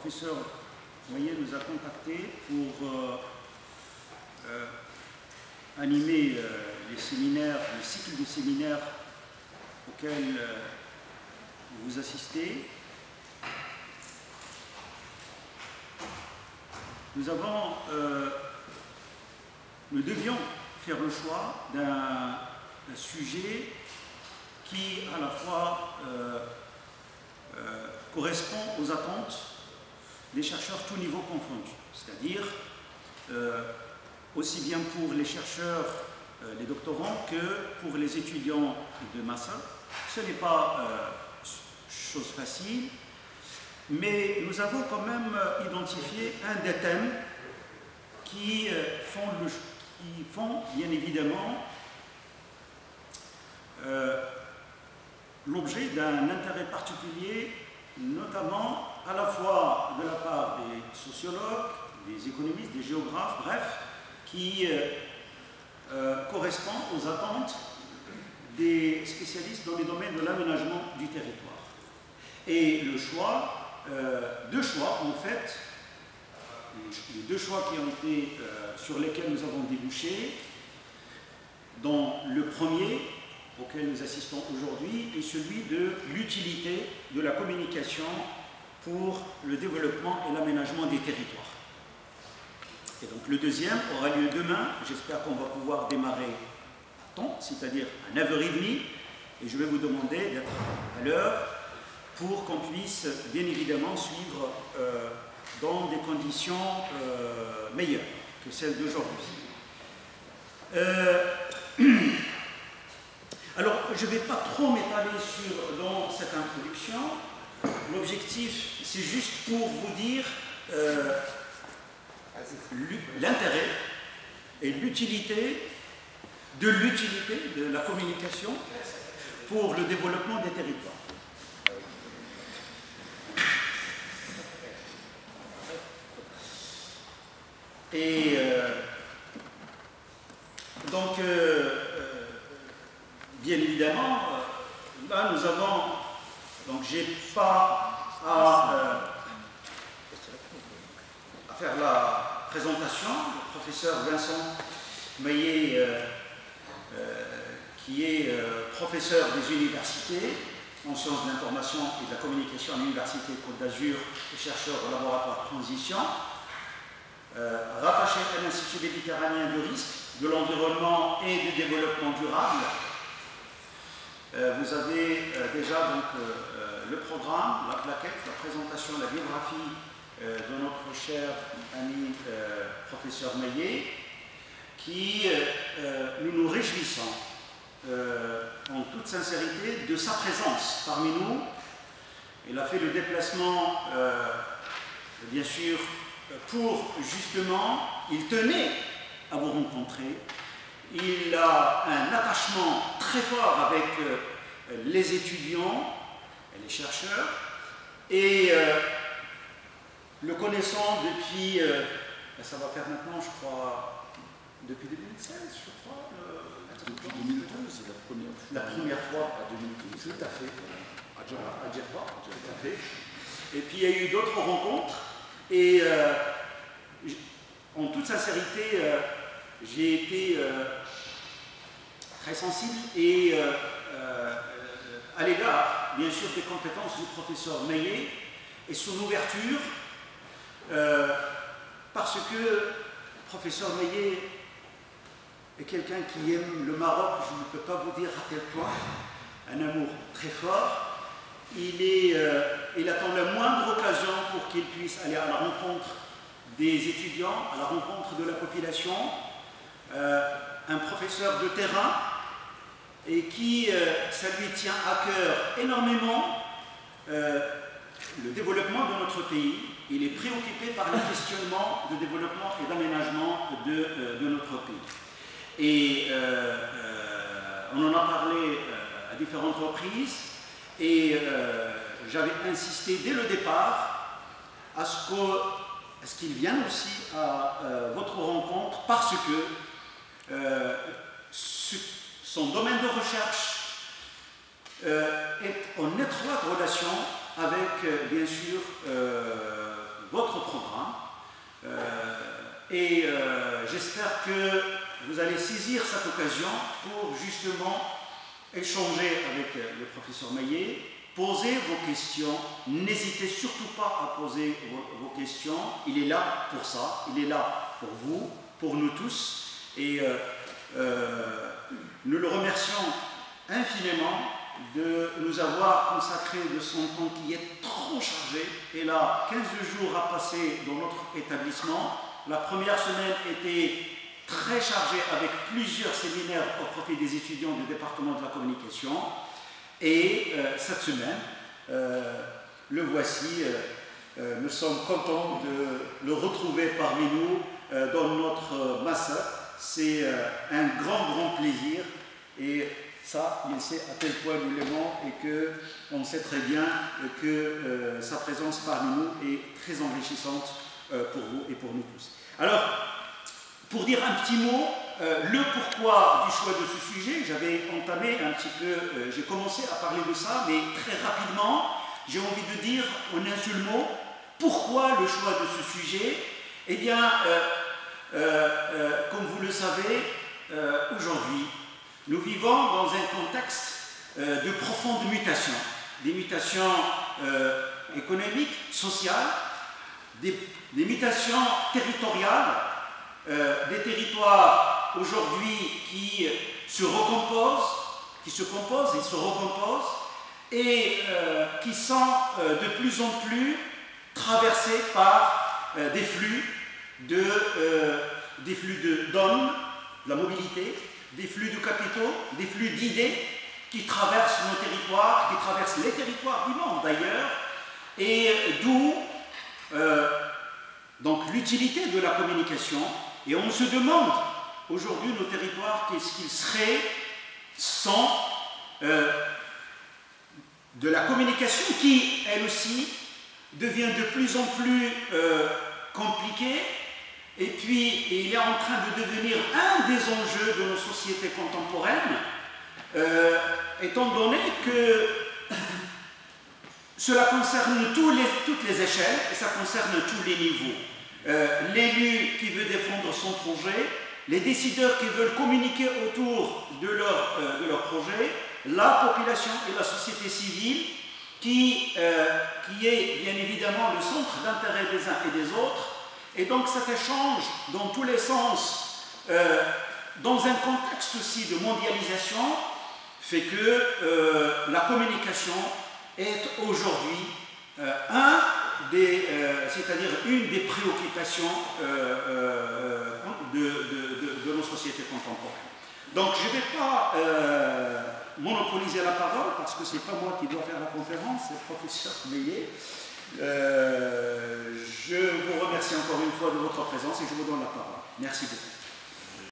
professeur Moyer nous a contactés pour animer les séminaires, le cycle de séminaires auxquels vous assistez. Nous devions faire le choix d'un sujet qui à la fois correspond aux attentes des chercheurs tous niveaux confondus, c'est-à-dire aussi bien pour les chercheurs, les doctorants, que pour les étudiants de master. Ce n'est pas chose facile, mais nous avons quand même identifié un des thèmes qui font bien évidemment l'objet d'un intérêt particulier, notamment à la fois de la part des sociologues, des économistes, des géographes, bref, qui correspond aux attentes des spécialistes dans les domaines de l'aménagement du territoire. Et le choix, deux choix en fait, les deux choix qui ont été, sur lesquels nous avons débouché, dont le premier, auquel nous assistons aujourd'hui, est celui de l'utilité de la communication pour le développement et l'aménagement des territoires. Et donc le deuxième aura lieu demain, j'espère qu'on va pouvoir démarrer à temps, c'est-à-dire à 9h30, et je vais vous demander d'être à l'heure pour qu'on puisse bien évidemment suivre dans des conditions meilleures que celles d'aujourd'hui. Alors, je ne vais pas trop m'étaler dans cette introduction. L'objectif, c'est juste pour vous dire l'intérêt et l'utilité de la communication pour le développement des territoires. Et donc, bien évidemment, là nous avons, donc j'ai pas à faire la présentation. Le professeur Vincent Maillet, qui est professeur des universités en sciences de l'information et de la communication à l'Université Côte d'Azur et chercheur au laboratoire Transition, rattaché à l'Institut méditerranéen de risque, de l'environnement et du développement durable. Vous avez déjà donc, le programme, la plaquette, la présentation, la biographie de notre cher ami professeur Maillet, qui nous nous réjouissons en toute sincérité de sa présence parmi nous. Il a fait le déplacement, bien sûr, pour justement, il tenait à vous rencontrer. Il a un attachement très fort avec les étudiants et les chercheurs, et le connaissant depuis, ça va faire maintenant, je crois, depuis 2016, je crois. Depuis 2012, la première fois à 2012. Tout à fait. À Djerba, tout à fait. Et puis il y a eu d'autres rencontres, et en toute sincérité, j'ai été très sensible et à l'égard, bien sûr, des compétences du professeur Maillet et son ouverture, parce que le professeur Maillet est quelqu'un qui aime le Maroc, je ne peux pas vous dire à quel point, un amour très fort. Il attend la moindre occasion pour qu'il puisse aller à la rencontre des étudiants, à la rencontre de la population, un professeur de terrain, et qui, ça lui tient à cœur énormément le développement de notre pays. Il est préoccupé par les questionnements de développement et d'aménagement de notre pays. Et on en a parlé à différentes reprises, et j'avais insisté dès le départ à ce qu'il vienne aussi à votre rencontre, parce que son domaine de recherche est en étroite relation avec, bien sûr, votre programme et j'espère que vous allez saisir cette occasion pour justement échanger avec le professeur Maillet, poser vos questions, n'hésitez surtout pas à poser vos questions, il est là pour ça, il est là pour vous, pour nous tous, et nous le remercions infiniment de nous avoir consacré de son temps qui est trop chargé. Et là, 15 jours à passer dans notre établissement. La première semaine était très chargée avec plusieurs séminaires au profit des étudiants du département de la communication. Et cette semaine, le voici, nous sommes contents de le retrouver parmi nous dans notre master. C'est un grand plaisir. Et ça, il sait à quel point nous l'aimons et qu'on sait très bien que sa présence parmi nous est très enrichissante pour vous et pour nous tous. Alors, pour dire un petit mot, le pourquoi du choix de ce sujet, j'avais entamé un petit peu, j'ai commencé à parler de ça, mais très rapidement, j'ai envie de dire en un seul mot, pourquoi le choix de ce sujet? Eh bien, comme vous le savez, aujourd'hui, nous vivons dans un contexte de profonde mutation, des mutations économiques, sociales, des mutations territoriales, des territoires aujourd'hui qui se recomposent, qui se composent et se recomposent, et qui sont de plus en plus traversés par des flux d'hommes, de la mobilité, des flux de capitaux, des flux d'idées qui traversent nos territoires, qui traversent les territoires du monde d'ailleurs, et d'où donc l'utilité de la communication. Et on se demande aujourd'hui nos territoires qu'est-ce qu'ils seraient sans de la communication qui, elle aussi, devient de plus en plus compliquée. Et puis, il est en train de devenir un des enjeux de nos sociétés contemporaines, étant donné que cela concerne toutes les échelles et ça concerne tous les niveaux. L'élu qui veut défendre son projet, les décideurs qui veulent communiquer autour de leur projet, la population et la société civile qui est bien évidemment le centre d'intérêt des uns et des autres. Et donc cet échange dans tous les sens, dans un contexte aussi de mondialisation, fait que la communication est aujourd'hui c'est-à-dire une des préoccupations de nos sociétés contemporaines. Donc je ne vais pas monopoliser la parole parce que ce n'est pas moi qui dois faire la conférence, c'est le professeur Maillet. Je vous remercie encore une fois de votre présence et je vous donne la parole. Merci beaucoup.